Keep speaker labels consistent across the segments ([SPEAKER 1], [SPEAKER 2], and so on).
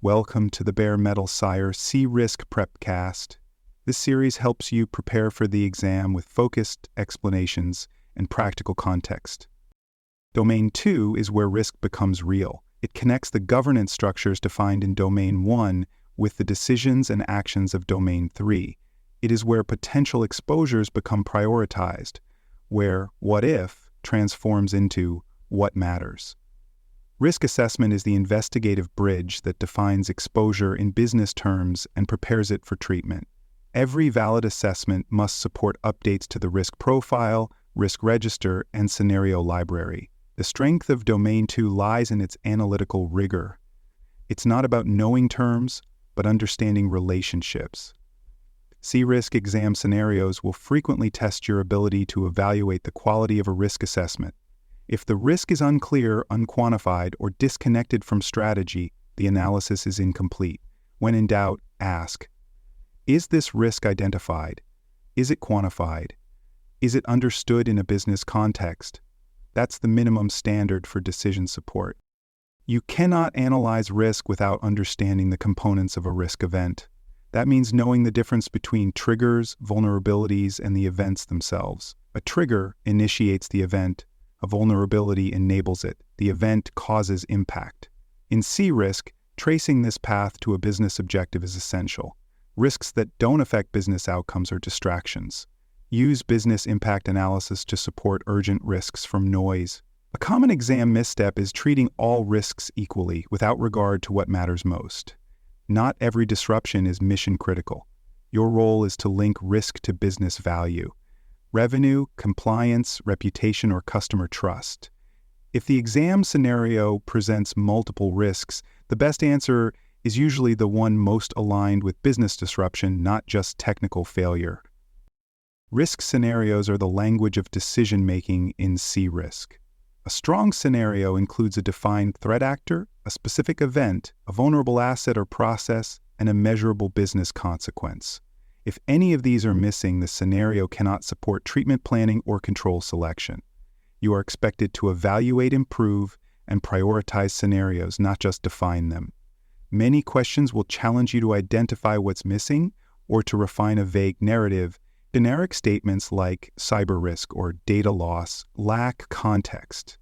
[SPEAKER 1] Welcome to the Bare Metal Sire CRISC Prepcast. This series helps you prepare for the exam with focused explanations and practical context. Domain 2 is where risk becomes real. It connects the governance structures defined in Domain 1 with the decisions and actions of Domain 3. It is where potential exposures become prioritized, where what if transforms into what matters. Risk assessment is the investigative bridge that defines exposure in business terms and prepares it for treatment. Every valid assessment must support updates to the risk profile, risk register, and scenario library. The strength of Domain 2 lies in its analytical rigor. It's not about knowing terms, but understanding relationships. CRISC exam scenarios will frequently test your ability to evaluate the quality of a risk assessment. If the risk is unclear, unquantified, or disconnected from strategy, the analysis is incomplete. When in doubt, ask, is this risk identified? Is it quantified? Is it understood in a business context? That's the minimum standard for decision support. You cannot analyze risk without understanding the components of a risk event. That means knowing the difference between triggers, vulnerabilities, and the events themselves. A trigger initiates the event. A vulnerability enables it. The event causes impact. In CRISC, tracing this path to a business objective is essential. Risks that don't affect business outcomes are distractions. Use business impact analysis to support urgent risks from noise. A common exam misstep is treating all risks equally without regard to what matters most. Not every disruption is mission critical. Your role is to link risk to business value. Revenue, compliance, reputation, or customer trust. If the exam scenario presents multiple risks, the best answer is usually the one most aligned with business disruption, not just technical failure. Risk scenarios are the language of decision-making in CRISC. A strong scenario includes a defined threat actor, a specific event, a vulnerable asset or process, and a measurable business consequence. If any of these are missing, the scenario cannot support treatment planning or control selection. You are expected to evaluate, improve, and prioritize scenarios, not just define them. Many questions will challenge you to identify what's missing or to refine a vague narrative. Generic statements like cyber risk or data loss lack context.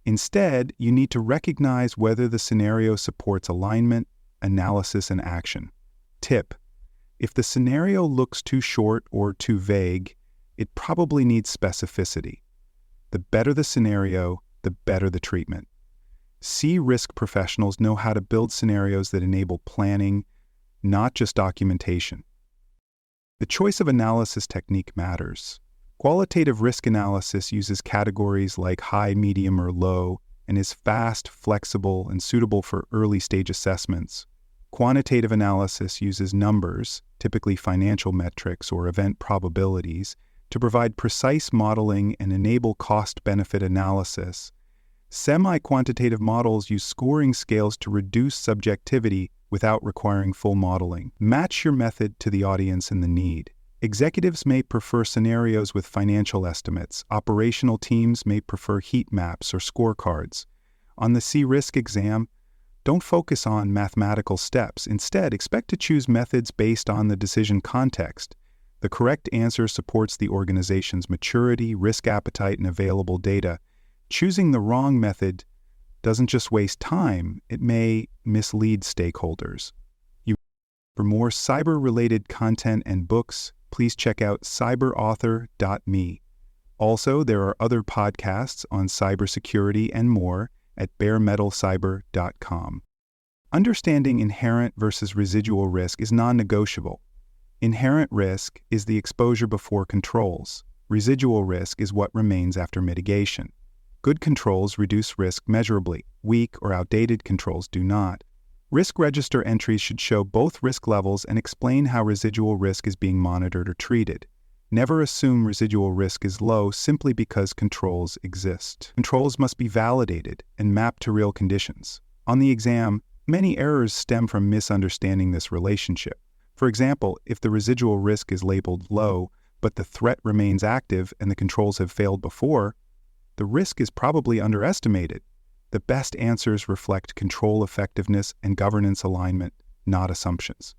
[SPEAKER 1] Instead, you need to recognize whether the scenario supports alignment, analysis, and action. Tip: if the scenario looks too short or too vague, it probably needs specificity. The better the scenario, the better the treatment. CRISC professionals know how to build scenarios that enable planning, not just documentation. The choice of analysis technique matters. Qualitative risk analysis uses categories like high, medium, or low, and is fast, flexible, and suitable for early-stage assessments. Quantitative analysis uses numbers, typically financial metrics or event probabilities, to provide precise modeling and enable cost-benefit analysis. Semi-quantitative models use scoring scales to reduce subjectivity without requiring full modeling. Match your method to the audience and the need. Executives may prefer scenarios with financial estimates. Operational teams may prefer heat maps or scorecards. On the CRISC exam, don't focus on mathematical steps. Instead, expect to choose methods based on the decision context. The correct answer supports the organization's maturity, risk appetite, and available data. Choosing the wrong method doesn't just waste time, it may mislead stakeholders. For more cyber-related content and books, please check out cyberauthor.me. Also, there are other podcasts on cybersecurity and more at baremetalcyber.com. Understanding inherent versus residual risk is non-negotiable. Inherent risk is the exposure before controls. Residual risk is what remains after mitigation. Good controls reduce risk measurably. Weak or outdated controls do not. Risk register entries should show both risk levels and explain how residual risk is being monitored or treated. Never assume residual risk is low simply because controls exist. Controls must be validated and mapped to real conditions. On the exam, many errors stem from misunderstanding this relationship. For example, if the residual risk is labeled low, but the threat remains active and the controls have failed before, the risk is probably underestimated. The best answers reflect control effectiveness and governance alignment, not assumptions.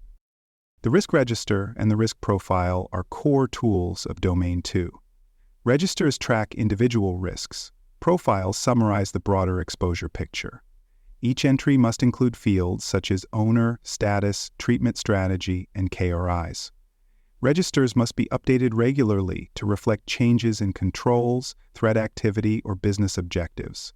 [SPEAKER 1] The risk register and the risk profile are core tools of Domain 2. Registers track individual risks. Profiles summarize the broader exposure picture. Each entry must include fields such as owner, status, treatment strategy, and KRIs. Registers must be updated regularly to reflect changes in controls, threat activity, or business objectives.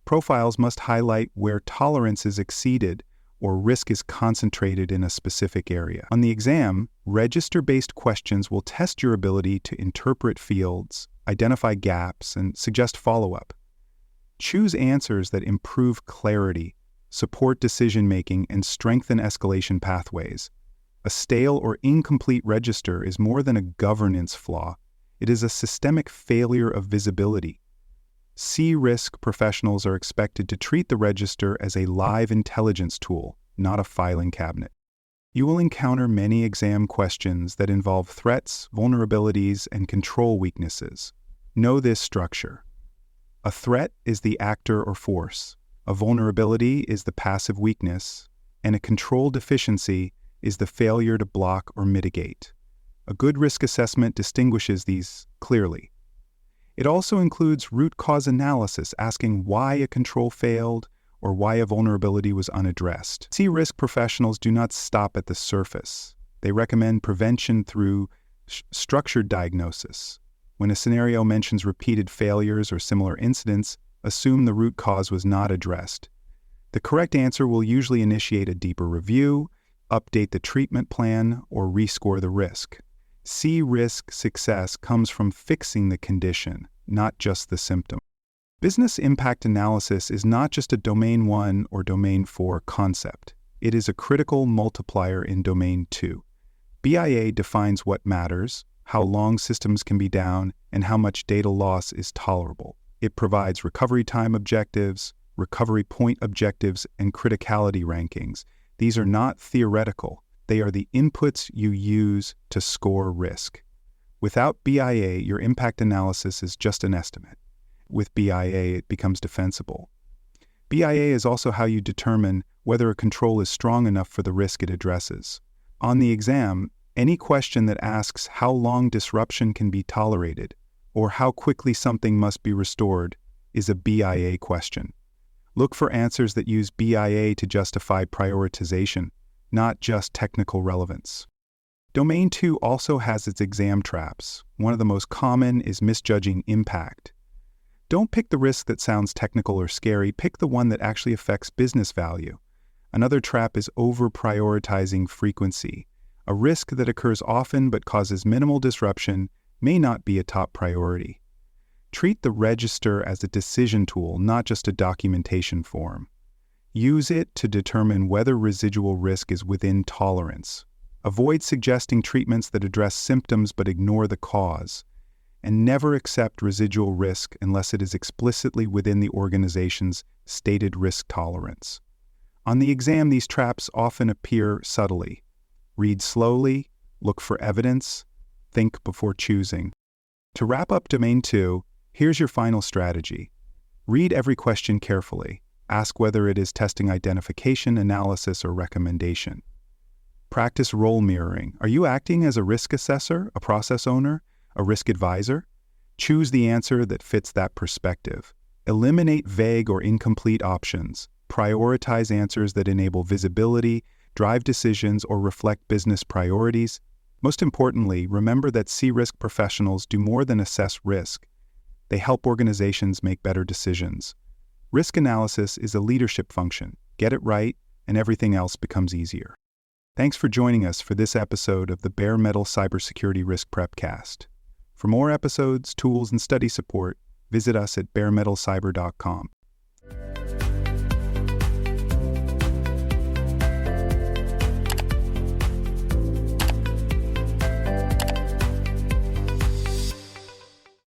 [SPEAKER 1] Profiles must highlight where tolerance is exceeded or risk is concentrated in a specific area. On the exam, register-based questions will test your ability to interpret fields, identify gaps, and suggest follow-up. Choose answers that improve clarity, support decision-making, and strengthen escalation pathways. A stale or incomplete register is more than a governance flaw. It is a systemic failure of visibility. CRISC professionals are expected to treat the register as a live intelligence tool, not a filing cabinet. You will encounter many exam questions that involve threats, vulnerabilities, and control weaknesses. Know this structure. A threat is the actor or force, a vulnerability is the passive weakness, and a control deficiency is the failure to block or mitigate. A good risk assessment distinguishes these clearly. It also includes root cause analysis, asking why a control failed or why a vulnerability was unaddressed. CRISC professionals do not stop at the surface. They recommend prevention through structured diagnosis. When a scenario mentions repeated failures or similar incidents, assume the root cause was not addressed. The correct answer will usually initiate a deeper review, update the treatment plan, or rescore the risk. CRISC success comes from fixing the condition, not just the symptom. Business impact analysis is not just a Domain 1 or Domain 4 concept. It is a critical multiplier in Domain 2. BIA defines what matters, how long systems can be down, and how much data loss is tolerable. It provides recovery time objectives, recovery point objectives, and criticality rankings. These are not theoretical. They are the inputs you use to score risk. Without BIA, your impact analysis is just an estimate. With BIA, it becomes defensible. BIA is also how you determine whether a control is strong enough for the risk it addresses. On the exam, any question that asks how long disruption can be tolerated or how quickly something must be restored is a BIA question. Look for answers that use BIA to justify prioritization, not just technical relevance. Domain 2 also has its exam traps. One of the most common is misjudging impact. Don't pick the risk that sounds technical or scary, pick the one that actually affects business value. Another trap is over-prioritizing frequency. A risk that occurs often but causes minimal disruption may not be a top priority. Treat the register as a decision tool, not just a documentation form. Use it to determine whether residual risk is within tolerance. Avoid suggesting treatments that address symptoms but ignore the cause. And never accept residual risk unless it is explicitly within the organization's stated risk tolerance. On the exam, these traps often appear subtly. Read slowly, look for evidence, think before choosing. To wrap up Domain 2, here's your final strategy. Read every question carefully. Ask whether it is testing identification, analysis, or recommendation. Practice role mirroring. Are you acting as a risk assessor, a process owner, a risk advisor? Choose the answer that fits that perspective. Eliminate vague or incomplete options. Prioritize answers that enable visibility, drive decisions, or reflect business priorities. Most importantly, remember that CRISC professionals do more than assess risk. They help organizations make better decisions. Risk analysis is a leadership function. Get it right, and everything else becomes easier. Thanks for joining us for this episode of the Bare Metal Cybersecurity Risk Prepcast. For more episodes, tools, and study support, visit us at baremetalcyber.com.